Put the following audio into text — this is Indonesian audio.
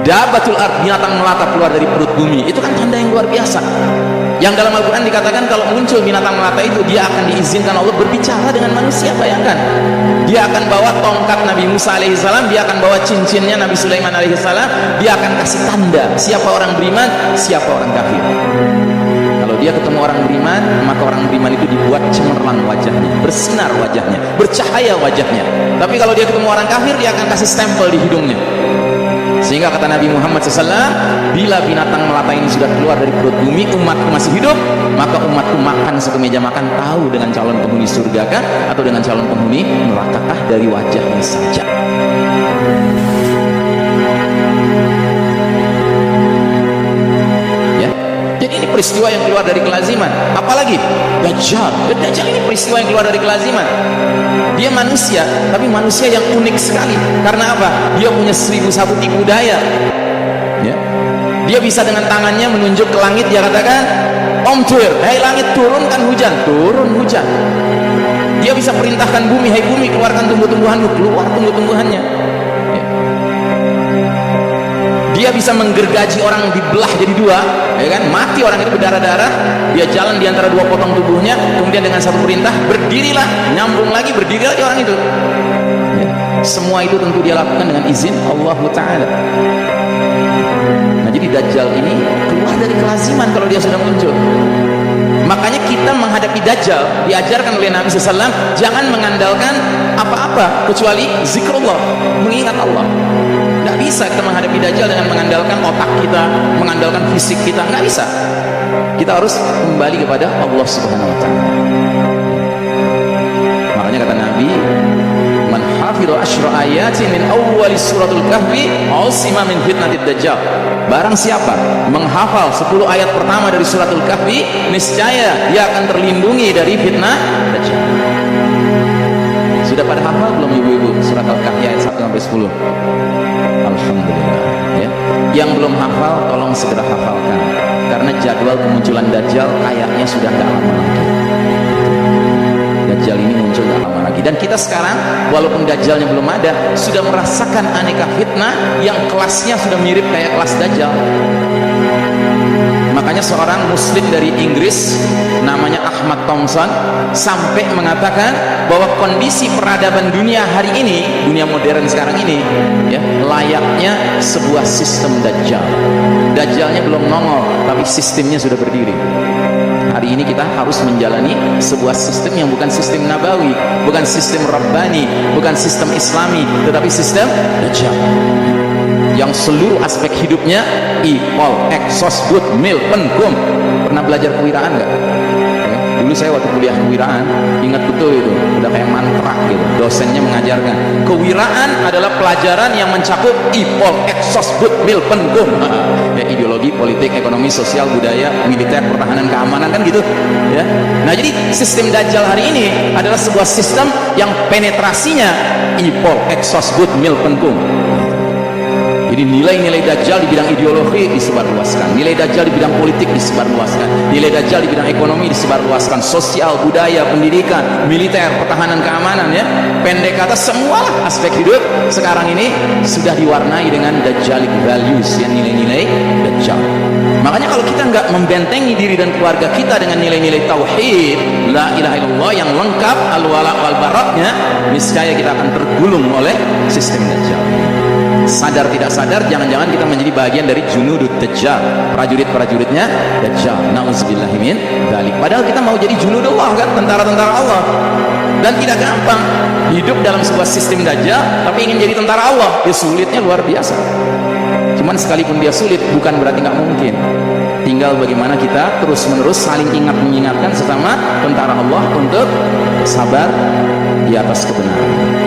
Dabatul ard, binatang melata keluar dari perut bumi. Itu kan tanda yang luar biasa. Yang dalam Al-Quran dikatakan kalau muncul binatang melata itu, dia akan diizinkan Allah berbicara dengan manusia. Bayangkan, dia akan bawa tongkat Nabi Musa alaihissalam, dia akan bawa cincinnya Nabi Sulaiman alaihissalam, dia akan kasih tanda siapa orang beriman, siapa orang kafir. Kalau dia ketemu orang beriman, maka orang beriman itu dibuat cemerlang wajahnya, bersinar wajahnya, bercahaya wajahnya. Tapi kalau dia ketemu orang kafir, dia akan kasih stempel di hidungnya. Sehingga kata Nabi Muhammad SAW, bila binatang melata ini sudah keluar dari perut bumi, umatku masih hidup, maka umatku makan satu meja makan, tahu dengan calon penghuni surga kah atau dengan calon penghuni neraka kah dari wajahnya saja. Ya, jadi ini peristiwa yang keluar dari kelaziman. Apalagi Dajjal. Dajjal ini peristiwa yang keluar dari kelaziman. Dia manusia, tapi manusia yang unik sekali. Karena apa? Dia punya 1001 tipu daya. Ya. Dia bisa dengan tangannya menunjuk ke langit, dia katakan, "Omtir, hai langit, turunkan hujan." Turun hujan. Dia bisa perintahkan bumi, "Hai bumi, keluarkan tumbuh-tumbuhanmu." Keluar tumbuh-tumbuhannya. Ya. Dia bisa menggergaji orang, dibelah jadi dua, ya kan? Mati orang itu berdarah-darah, dia jalan di antara dua potong tubuhnya, kemudian dengan satu perintah, berdirilah, nyambung lagi, berdiri lagi orang itu. Ya. Semua itu tentu dia lakukan dengan izin Allah Ta'ala. Nah, jadi Dajjal ini keluar dari kelaziman kalau dia sudah muncul. Makanya kita menghadapi Dajjal diajarkan oleh Nabi SAW, jangan mengandalkan apa-apa kecuali zikrullah, mengingat Allah. Nggak bisa kita menghadapi Dajjal dengan mengandalkan otak kita, mengandalkan fisik kita, nggak bisa. Kita harus kembali kepada Allah Subhanahu Wa Taala. Makanya kata Nabi, "Man hafidha asyra ayatin min awwali suratul kahfi usima min fitnatid dajjal." Barang siapa menghafal 10 ayat pertama dari suratul kahfi, niscaya dia akan terlindungi dari fitnah dajjal. Sudah pada hafal belum ibu-ibu surat Al-Kahfi ayat 1 sampai 10? Alhamdulillah, ya. Yang belum hafal tolong segera hafalkan, karena jadwal kemunculan Dajjal kayaknya sudah nggak lama lagi. Dajjal ini muncul nggak lama lagi, dan kita sekarang walaupun Dajjalnya belum ada, sudah merasakan aneka fitnah yang kelasnya sudah mirip kayak kelas Dajjal. Makanya seorang muslim dari Inggris namanya Ahmad Thompson sampai mengatakan bahwa kondisi peradaban dunia hari ini, dunia modern sekarang ini, ya, layaknya sebuah sistem Dajjal. Dajjalnya belum nongol, tapi sistemnya sudah berdiri. Hari ini kita harus menjalani sebuah sistem yang bukan sistem nabawi, bukan sistem rabbani, bukan sistem islami, tetapi sistem Dajjal yang seluruh aspek hidupnya ipol, eksos, but, mil, pen, gum. Pernah belajar kewiraan nggak? Ya, dulu saya waktu kuliah kewiraan ingat betul itu, udah kayak mantra gitu. Dosennya mengajarkan kewiraan adalah pelajaran yang mencakup ipol, eksos, but, mil, pen, gum. Ya, ideologi, politik, ekonomi, sosial, budaya, militer, pertahanan, keamanan, kan gitu. Ya. Nah, jadi sistem Dajjal hari ini adalah sebuah sistem yang penetrasinya ipol, eksos, but, mil, pen, gum. Jadi nilai-nilai Dajjal di bidang ideologi disebarluaskan, nilai Dajjal di bidang politik disebarluaskan, nilai Dajjal di bidang ekonomi disebarluaskan, sosial, budaya, pendidikan, militer, pertahanan, keamanan, ya. Pendek kata, semualah aspek hidup sekarang ini sudah diwarnai dengan Dajjalic values, ya, nilai-nilai Dajjal. Makanya kalau kita nggak membentengi diri dan keluarga kita dengan nilai-nilai tauhid, la ilaha illallah yang lengkap, al-wala wal baraknya, niscaya kita akan tergulung oleh sistem Dajjal. Sadar tidak sadar, jangan-jangan kita menjadi bagian dari junudud Dajjal, prajurit-prajuritnya Dajjal. Nauzubillahi min dzalik. Padahal kita mau jadi junudullah, kan, tentara-tentara Allah. Dan tidak gampang hidup dalam sebuah sistem Dajjal, tapi ingin jadi tentara Allah, ya sulitnya luar biasa. Cuman sekalipun dia sulit, bukan berarti nggak mungkin. Tinggal bagaimana kita terus-menerus saling ingat mengingatkan sesama tentara Allah untuk sabar di atas kebenaran.